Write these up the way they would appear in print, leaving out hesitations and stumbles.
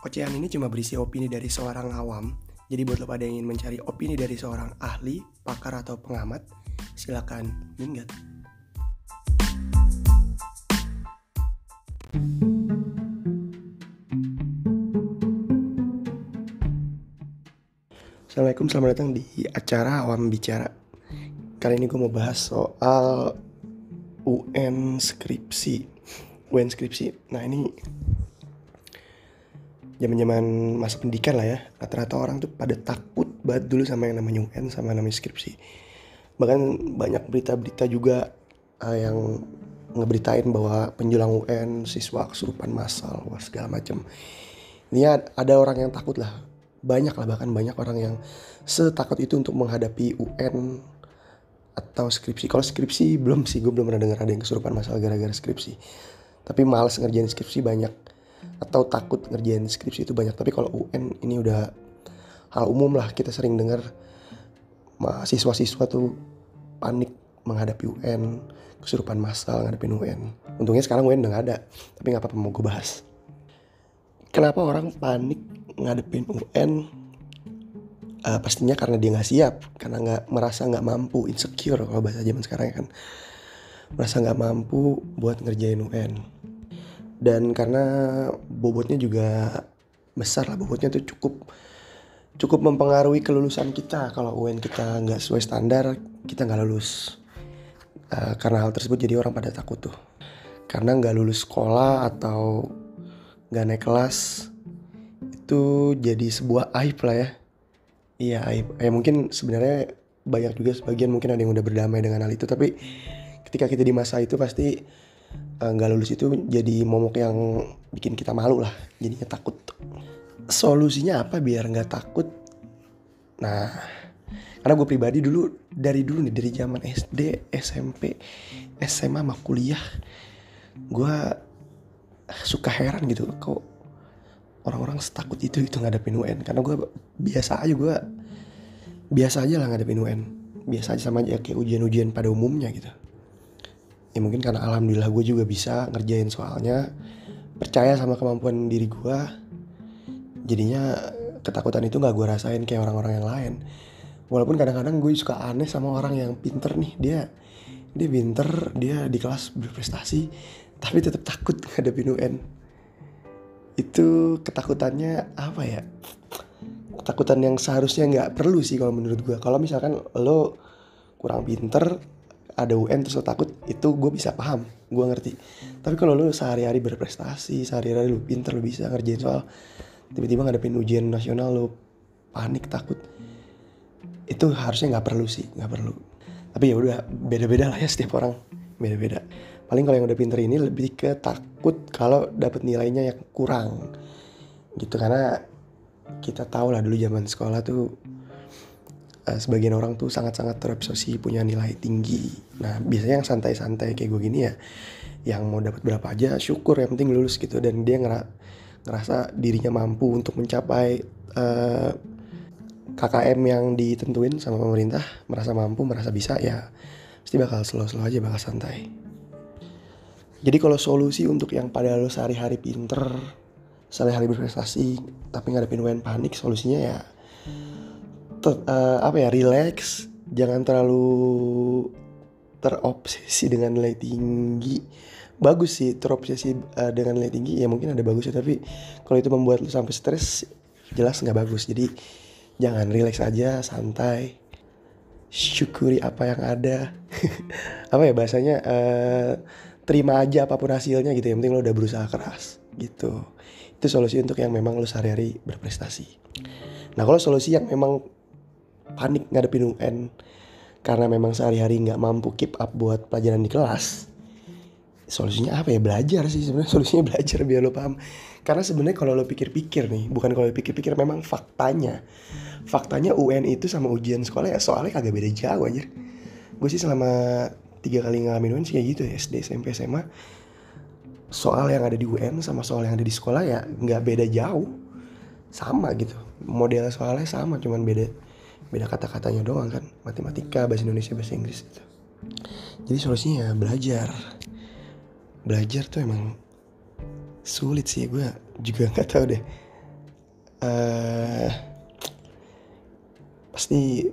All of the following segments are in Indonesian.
Ocehan ini cuma berisi opini dari seorang awam. Jadi buat lo pada yang ingin mencari opini dari seorang ahli, pakar atau pengamat, silakan minggat. Assalamualaikum, selamat datang di acara Awam Bicara. Kali ini gue mau bahas soal UN skripsi. Nah ini zaman masa pendidikan lah ya. Rata-rata orang tuh pada takut banget dulu sama yang namanya UN sama namanya skripsi. Bahkan banyak berita-berita juga yang ngeberitain bahwa penjelang UN siswa kesurupan massal, wah segala macam. Ini ada orang yang takut lah. Banyak lah, bahkan banyak orang yang setakut itu untuk menghadapi UN atau skripsi. Kalau skripsi belum sih, gue belum pernah dengar ada yang kesurupan massal gara-gara skripsi. Tapi malas ngerjain skripsi banyak, atau takut ngerjain skripsi itu banyak. Tapi kalau UN ini udah hal umum lah, kita sering dengar mahasiswa-siswa tuh panik menghadapi UN, kesurupan massal ngadepin UN. Untungnya sekarang UN udah gak ada, tapi gak apa-apa, mau gue bahas. Kenapa orang panik ngadepin UN? Pastinya karena dia gak siap, karena merasa gak mampu, insecure kalau bahasa zaman sekarang kan. Merasa gak mampu buat ngerjain UN. Dan karena bobotnya juga besar lah, bobotnya tuh cukup mempengaruhi kelulusan kita. Kalau UN kita gak sesuai standar, kita gak lulus. Karena hal tersebut jadi orang pada takut tuh. Karena gak lulus sekolah atau gak naik kelas, itu jadi sebuah aib lah ya. Iya, aib. Mungkin sebenarnya banyak juga sebagian mungkin ada yang udah berdamai dengan hal itu. Tapi ketika kita di masa itu pasti gak lulus itu jadi momok yang bikin kita malu lah. Jadinya takut. Solusinya apa biar gak takut? Nah, karena gue pribadi dari dulu nih, dari zaman SD, SMP, SMA sama kuliah, gue suka heran gitu kok orang-orang setakut itu ngadepin UN. Karena gue biasa aja lah ngadepin UN. Biasa aja, sama aja kayak ujian-ujian pada umumnya gitu. Ya mungkin karena alhamdulillah gue juga bisa ngerjain soalnya, percaya sama kemampuan diri gue. Jadinya ketakutan itu gak gue rasain kayak orang-orang yang lain. Walaupun kadang-kadang gue suka aneh sama orang yang pinter nih. Dia pinter, dia di kelas berprestasi, tapi tetap takut ngadepin UN. Itu ketakutannya apa ya? Ketakutan yang seharusnya gak perlu sih kalau menurut gue. Kalau misalkan lo kurang pinter, ada UN terus lo takut, itu gue bisa paham, gue ngerti. Tapi kalau lo sehari-hari berprestasi, sehari-hari lo pinter, lo bisa ngerjain soal, tiba-tiba ngadepin ujian nasional lo panik, takut, itu harusnya gak perlu sih, gak perlu. Tapi ya udah, beda-beda lah ya, setiap orang beda-beda. Paling kalau yang udah pinter ini lebih ke takut kalau dapet nilainya yang kurang gitu. Karena kita tahu lah dulu zaman sekolah tuh sebagian orang tuh sangat-sangat terobsesi punya nilai tinggi. Nah biasanya yang santai-santai kayak gue gini ya, yang mau dapat berapa aja syukur, yang penting lulus gitu. Dan dia ngerasa dirinya mampu untuk mencapai KKM yang ditentuin sama pemerintah, merasa mampu, merasa bisa, ya pasti bakal slow-slow aja, bakal santai. Jadi kalau solusi untuk yang pada lo sehari-hari pinter, sehari-hari berprestasi, tapi ngadepin UN panik, solusinya ya relax, jangan terlalu terobsesi dengan nilai tinggi. Bagus sih terobsesi dengan nilai tinggi, ya mungkin ada bagusnya, tapi kalau itu membuat lo sampai stres, jelas nggak bagus. Jadi jangan, relax aja, santai, syukuri apa yang ada. Apa ya bahasanya, terima aja apapun hasilnya gitu. Yang penting lo udah berusaha keras gitu. Itu solusi untuk yang memang lo sehari-hari berprestasi. Nah kalau solusi yang memang panik ngadepin UN karena memang sehari-hari gak mampu keep up buat pelajaran di kelas, solusinya apa ya? Belajar sih sebenarnya. Solusinya belajar biar lo paham. Karena sebenarnya kalau lo pikir-pikir nih, bukan kalau lo pikir-pikir, memang faktanya UN itu sama ujian sekolah ya soalnya kagak beda jauh anjir. Gue sih selama 3 kali ngalamin UN sih kayak gitu ya, SD, SMP, SMA. Soal yang ada di UN sama soal yang ada di sekolah ya gak beda jauh, sama gitu. Model soalnya sama, cuman beda kata-katanya doang kan. Matematika, bahasa Indonesia, bahasa Inggris gitu. Jadi solusinya ya belajar tuh emang sulit sih. Gue juga gak tahu deh eh Pasti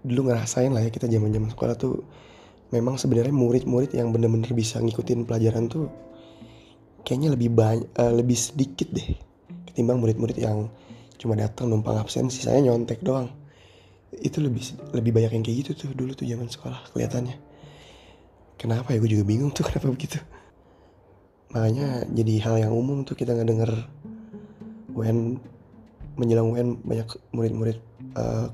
dulu ngerasain lah ya, kita zaman sekolah tuh memang sebenarnya murid-murid yang bener-bener bisa ngikutin pelajaran tuh kayaknya lebih sedikit deh ketimbang murid-murid yang cuma datang numpang absen sisanya nyontek doang. Itu lebih banyak yang kayak gitu tuh dulu tuh zaman sekolah kelihatannya. Kenapa ya, gue juga bingung tuh kenapa begitu. Makanya jadi hal yang umum tuh kita ngedenger UN, menjelang UN banyak murid-murid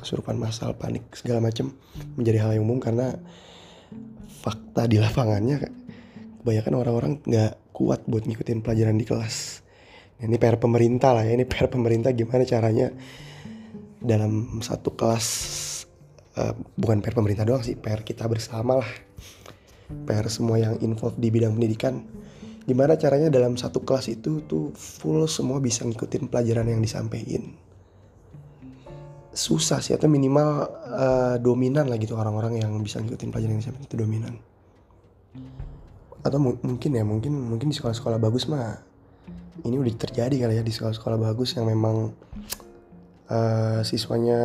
kesurupan massal, panik segala macem, menjadi hal yang umum karena fakta di lapangannya kebanyakan orang-orang nggak kuat buat ngikutin pelajaran di kelas. Nah, ini PR pemerintah lah ya, ini PR pemerintah gimana caranya dalam satu kelas, bukan PR pemerintah doang sih, PR kita bersama lah, PR semua yang involved di bidang pendidikan. Gimana caranya dalam satu kelas itu tuh full semua bisa ngikutin pelajaran yang disampaikan. Susah sih, atau minimal dominan lah gitu orang-orang yang bisa ngikutin pelajaran yang disampaikan itu dominan. Atau mungkin di sekolah-sekolah bagus mah ini udah terjadi kali ya, di sekolah-sekolah bagus yang memang siswanya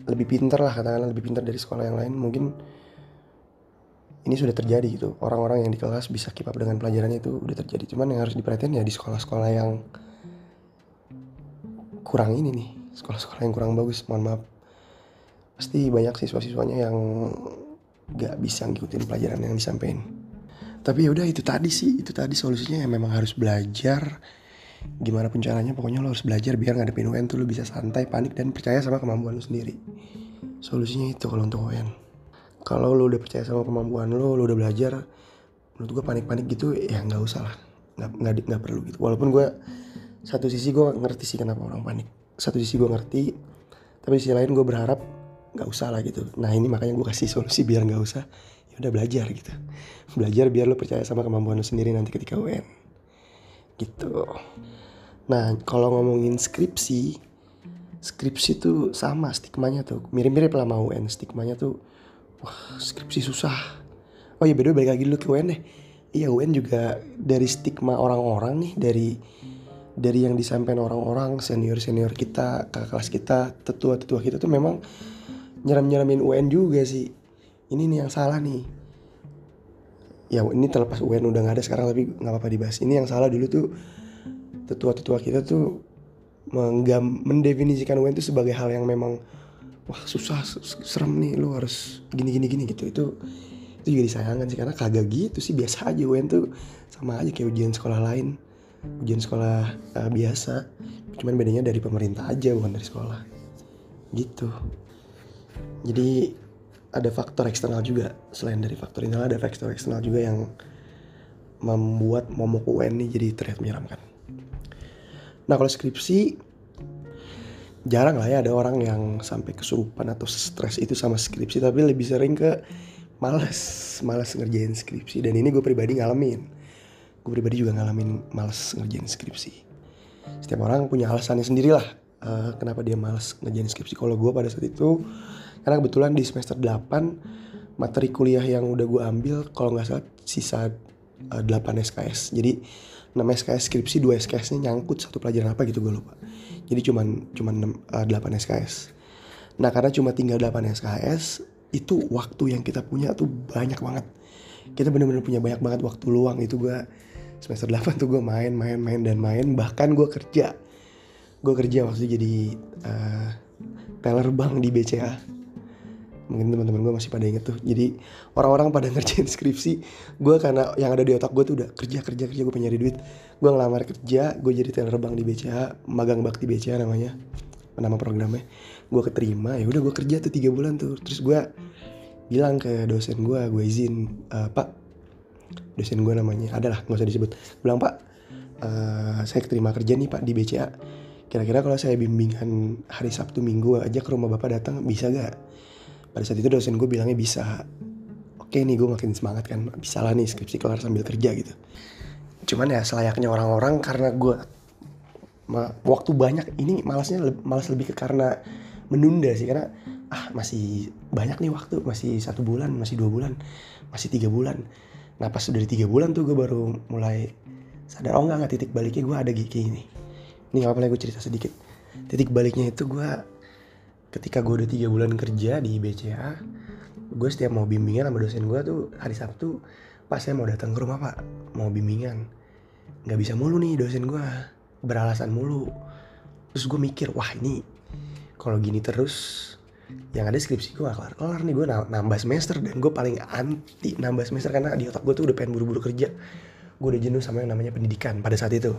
lebih pintar lah, katakanlah lebih pintar dari sekolah yang lain, mungkin ini sudah terjadi gitu. Orang-orang yang di kelas bisa keep up dengan pelajarannya itu udah terjadi. Cuman yang harus diperhatiin ya di sekolah-sekolah yang kurang ini nih, sekolah-sekolah yang kurang bagus, mohon maaf. Pasti banyak siswa-siswanya yang gak bisa ngikutin pelajaran yang disampaikan. Tapi yaudah itu tadi solusinya ya, memang harus belajar. Gimana pun caranya pokoknya lo harus belajar biar ngadepin UN tuh lo bisa santai, panik, dan percaya sama kemampuan lo sendiri. Solusinya itu kalau untuk UN. Kalau lo udah percaya sama kemampuan lo udah belajar, menurut gue panik-panik gitu ya nggak usah lah, nggak perlu gitu. Walaupun gue satu sisi gue ngerti sih kenapa orang panik, satu sisi gue ngerti, tapi sisi lain gue berharap nggak usah lah gitu. Nah ini makanya gue kasih solusi biar nggak usah. Ya udah belajar gitu, belajar biar lo percaya sama kemampuan lo sendiri nanti ketika UN gitu. Nah kalau ngomongin skripsi tuh sama stigmanya tuh mirip-mirip lah sama UN. Stigmanya tuh wah skripsi susah. Oh iya, beda balik lagi dulu ke UN deh. Iya, UN juga dari stigma orang-orang nih, dari yang disampaikan orang-orang, senior kita, kakak kelas kita, tetua kita tuh memang nyeramin UN juga sih. Ini nih yang salah nih. Ya ini terlepas UN udah nggak ada sekarang, tapi nggak apa-apa dibahas. Ini yang salah dulu tuh, tetua kita tuh mendefinisikan UN itu sebagai hal yang memang wah susah, serem nih, lu harus gini gitu. Itu juga disayangkan sih, karena kagak gitu sih, biasa aja. UN tuh sama aja kayak ujian sekolah lain, ujian sekolah biasa, cuman bedanya dari pemerintah aja, bukan dari sekolah gitu. Jadi ada faktor eksternal juga, selain dari faktor internal ada faktor eksternal juga yang membuat momok UN ini jadi terlihat menyeramkan. Nah kalau skripsi, jarang lah ya ada orang yang sampai kesurupan atau stres itu sama skripsi, tapi lebih sering ke malas ngerjain skripsi. Dan ini gue pribadi juga ngalamin malas ngerjain skripsi. Setiap orang punya alasannya sendiri lah kenapa dia malas ngerjain skripsi. Kalau gue pada saat itu, karena kebetulan di semester 8 materi kuliah yang udah gue ambil kalau gak salah sisa 8 SKS. Jadi 6 SKS skripsi, 2 SKS-nya nyangkut satu pelajaran apa gitu, gue lupa. Jadi cuman 8 SKS. Nah karena cuma tinggal 8 SKS, itu waktu yang kita punya tuh banyak banget. Kita bener-bener punya banyak banget waktu luang. Itu gue semester 8 tuh gue main. Bahkan gue kerja waktu itu jadi teller bank di BCA. Mungkin teman-teman gue masih pada inget tuh. Jadi orang-orang pada ngerjain skripsi, gue karena yang ada di otak gue tuh udah kerja, gue pengen nyari duit. Gue ngelamar kerja, gue jadi teller bank di BCA, magang bakti BCA namanya, nama programnya. Gue keterima, ya udah gue kerja tuh 3 bulan tuh. Terus gue bilang ke dosen gue izin, Pak, dosen gue namanya, adalah nggak usah disebut. Bilang, Pak, saya keterima kerja nih Pak di BCA. Kira-kira kalau saya bimbingan hari Sabtu Minggu aja ke rumah Bapak datang, bisa gak? Pada saat itu dosen gue bilangnya bisa. Oke nih, gue makin semangat kan, bisa lah nih skripsi kelar sambil kerja gitu. Cuman ya selayaknya orang-orang, karena gue waktu banyak, ini malas lebih ke karena menunda sih. Karena masih banyak nih waktu, masih 1 bulan, masih 2 bulan, masih 3 bulan. Nah pas udah di 3 bulan tuh gue baru mulai sadar, oh enggak, titik baliknya gue ada kayak gini. Nih apa lagi gue cerita sedikit. Titik baliknya itu gue ketika gue udah 3 bulan kerja di BCA, gue setiap mau bimbingan sama dosen gue tuh hari Sabtu, Pak saya mau datang ke rumah Pak, mau bimbingan. Gak bisa mulu nih dosen gue, beralasan mulu. Terus gue mikir, wah ini kalau gini terus yang ada skripsi gue gak kelar-kelar nih. Gue nambah semester, dan gue paling anti nambah semester karena di otak gue tuh udah pengen buru-buru kerja. Gue udah jenuh sama yang namanya pendidikan pada saat itu.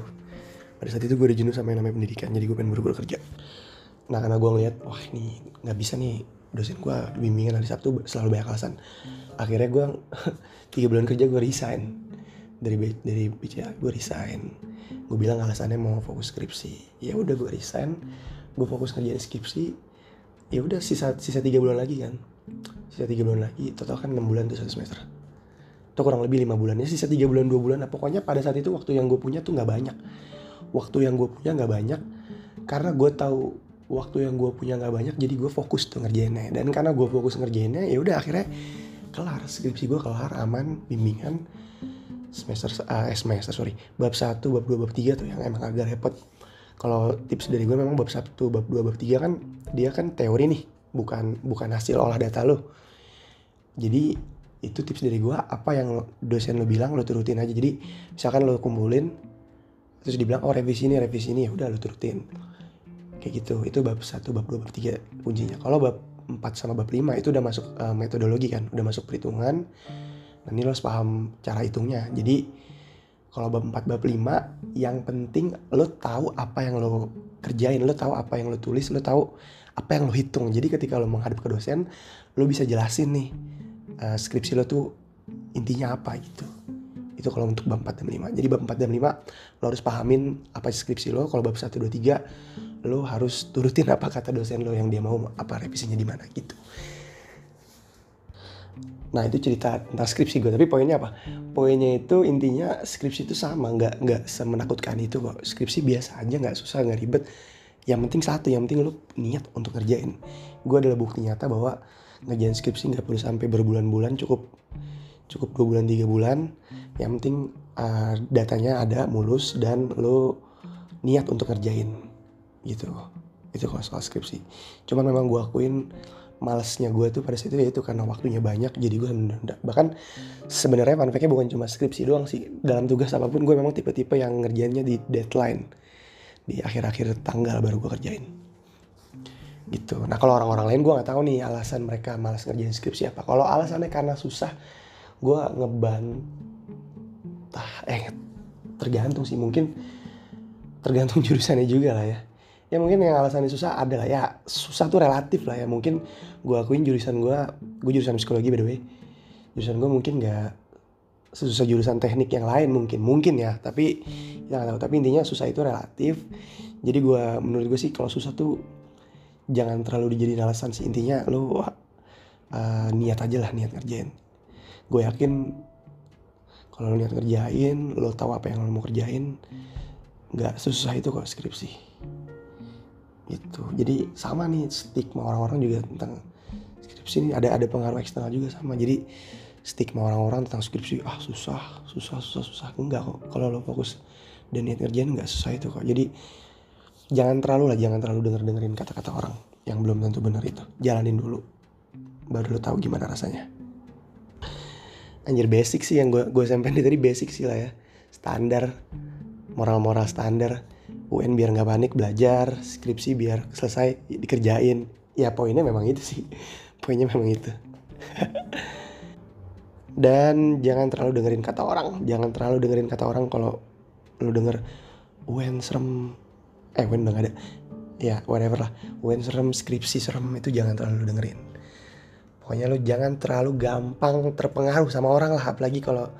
Gue udah jenuh sama yang namanya pendidikan, jadi gue pengen buru-buru kerja. Nah karena gue ngeliat, wah ini gak bisa nih, dosen gue bimbingan hari Sabtu selalu banyak alasan. Akhirnya gue 3 bulan kerja gue resign dari BCA. Gue resign, gue bilang alasannya mau fokus skripsi. Ya udah gue resign, gue fokus ngerjain skripsi. Ya udah sisa 3 bulan lagi kan, sisa 3 bulan lagi, total kan 6 bulan tuh 1 semester, atau kurang lebih 5 bulan ya, sisa 3 bulan 2 bulan. Nah pokoknya pada saat itu waktu yang gue punya tuh gak banyak. Karena gue tahu waktu yang gue punya gak banyak, jadi gue fokus tuh ngerjainnya. Dan karena gue fokus ngerjainnya, ya udah akhirnya kelar, skripsi gue kelar, aman, bimbingan bab 1, bab 2, bab 3 tuh yang emang agak repot. Kalau tips dari gue memang bab 1, bab 2, bab 3 kan dia kan teori nih, bukan hasil olah data lo. Jadi itu tips dari gue, apa yang dosen lo bilang lo turutin aja. Jadi misalkan lo kumpulin terus dibilang oh revisi ini ya udah lo turutin. Kayak gitu. Itu bab 1, bab 2, bab 3 kuncinya. Kalau bab 4 sama bab 5 itu udah masuk metodologi kan, udah masuk perhitungan. Nah ini lo harus paham cara hitungnya. Jadi kalau bab 4, bab 5, yang penting lo tahu apa yang lo kerjain, lo tahu apa yang lo tulis, lo tahu apa yang lo hitung. Jadi ketika lo menghadap ke dosen, lo bisa jelasin nih skripsi lo tuh intinya apa gitu. Itu kalau untuk bab 4 dan 5. Jadi bab 4 dan 5 lo harus pahamin apa skripsi lo. Kalau bab 1, 2, 3 lo harus turutin apa kata dosen lo yang dia mau, apa revisinya di mana gitu. Nah itu cerita tentang skripsi gue. Tapi poinnya apa? Poinnya itu intinya skripsi itu sama, nggak semenakutkan itu kok. Skripsi biasa aja, nggak susah, nggak ribet. Yang penting satu, yang penting lo niat untuk ngerjain. Gue adalah bukti nyata bahwa ngerjain skripsi nggak perlu sampai berbulan-bulan, cukup 2 bulan 3 bulan. Yang penting datanya ada mulus dan lo niat untuk ngerjain gitu. Itu kalau soal skripsi. Cuman memang gue akuin malesnya gue tuh pada saat itu karena waktunya banyak, jadi gue bahkan sebenarnya fun fact-nya bukan cuma skripsi doang sih. Dalam tugas apapun gue memang tipe-tipe yang ngerjainnya di deadline, di akhir-akhir tanggal baru gue kerjain gitu. Nah kalau orang-orang lain gue nggak tahu nih alasan mereka malas ngerjain skripsi apa. Kalau alasannya karena susah, gue tergantung sih, mungkin tergantung jurusannya juga lah ya. Ya mungkin yang alasannya susah adalah ya susah tuh relatif lah ya. Mungkin gue akuin jurusan gue jurusan psikologi by the way. Jurusan gue mungkin gak sesusah jurusan teknik yang lain mungkin ya. Tapi kita gak tahu. Tapi intinya susah itu relatif. Jadi menurut gue sih kalau susah tuh jangan terlalu dijadiin alasan sih. Intinya lo niat aja lah, niat ngerjain. Gue yakin kalau lo niat ngerjain, lo tahu apa yang lo mau kerjain, gak sesusah itu kok skripsi gitu. Jadi sama nih stigma orang-orang juga tentang skripsi ini, ada pengaruh eksternal juga sama. Jadi stigma orang-orang tentang skripsi susah enggak kok. Kalau lo fokus dan niat ngerjain enggak susah itu kok. Jadi jangan terlalu dengerin kata-kata orang yang belum tentu benar itu. Jalanin dulu baru lo tahu gimana rasanya. Anjir, basic sih yang gue sampein tadi, basic sih lah ya. Standar, moral standar. UN biar gak panik belajar, skripsi biar selesai dikerjain. Ya poinnya memang itu sih. Poinnya memang itu. Dan jangan terlalu dengerin kata orang. Kalau lu denger UN serem, UN udah gak ada, ya whatever lah, UN serem, skripsi serem, itu jangan terlalu dengerin. Pokoknya lu jangan terlalu gampang terpengaruh sama orang lah. Apalagi kalau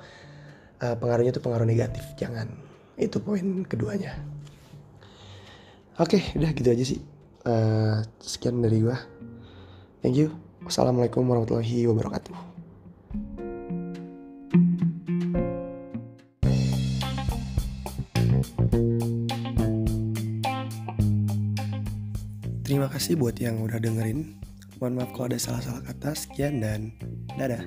pengaruhnya tuh pengaruh negatif. Jangan. Itu poin keduanya. Oke, udah gitu aja sih. Sekian dari gua. Thank you. Wassalamualaikum warahmatullahi wabarakatuh. Terima kasih buat yang udah dengerin. Mohon maaf kalau ada salah-salah kata. Sekian dan dadah.